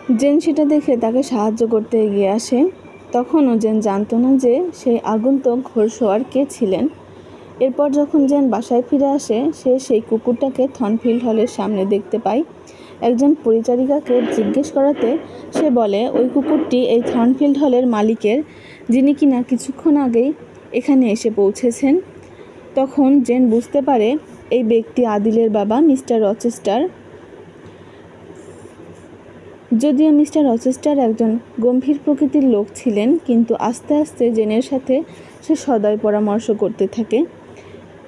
Gen সেটা দেখে তাকে সাহায্য করতে এগিয়ে আসে। তখনও জেন জানতো না যে সেই আগন্তুক ঘোড়সওয়ার কে ছিলেন। এরপর যখন জেন বাসায় ফিরে আসে, সে সেই কুকুরটাকে থর্নফিল্ড হলের সামনে দেখতে পায়। একজন পরিচারিকাকে জিজ্ঞেস করাতে সে বলে ওই কুকুরটি এই থর্নফিল্ড হলের মালিকের, যিনি কিনা কিছুক্ষণ আগেই এখানে এসে পৌঁছেছেন। তখন জেন বুঝতে পারে এই ব্যক্তি আদিলের বাবা মিস্টার রচেস্টার। যদিও মিস্টার রচেস্টার একজন গম্ভীর প্রকৃতির লোক ছিলেন, কিন্তু আস্তে আস্তে জেনের সাথে সে সদয় পরামর্শ করতে থাকে।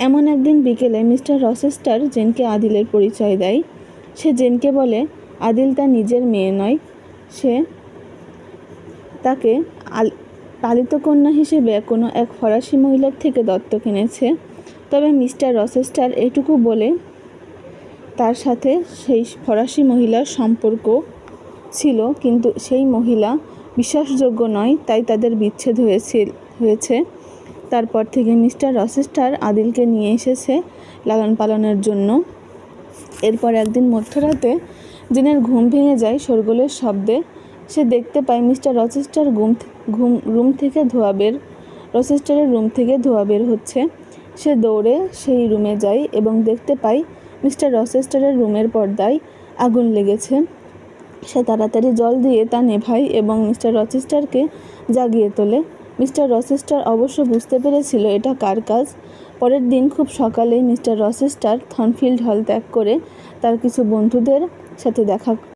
এমন একদিন বিকেলে মিস্টার রচেস্টার জেনকে আদিলের পরিচয় দেয়। সে জেনকে বলে আদিল তার নিজের মেয়ে নয়, সে তাকে পালিত কন্যা হিসেবে কোনো এক ফরাসি মহিলার থেকে দত্তক এনেছে। তবে মিস্টার রচেস্টার এটুকু বলে তার সাথে সেই ফরাসি মহিলার সম্পর্ক ছিল, কিন্তু সেই মহিলা বিশ্বাসযোগ্য নয়, তাই তাদের বিচ্ছেদ হয়েছে। তারপর থেকে মিস্টার রচেস্টার আদিলকে নিয়ে এসেছে লালন পালনের জন্য। এরপর একদিন মধ্যরাতে জেনের ঘুম ভেঙে যায় শোরগোলের শব্দে। সে দেখতে পায় মিস্টার রচেস্টারের রুম থেকে ধোঁয়া বের হচ্ছে। সে দৌড়ে সেই রুমে যায় এবং দেখতে পায় মিস্টার রচেস্টারের রুমের পর্দায় আগুন লেগেছে। সে তাড়াতাড়ি জল দিয়ে তা নেভায় এবং মিস্টার রচেস্টারকে জাগিয়ে তোলে। মিস্টার রচেস্টার অবশ্য বুঝতে পেরেছিল এটা কার কাজ। পরের দিন খুব সকালেই মিস্টার রচেস্টার থর্নফিল্ড হল ত্যাগ করে তার কিছু বন্ধুদের সাথে দেখা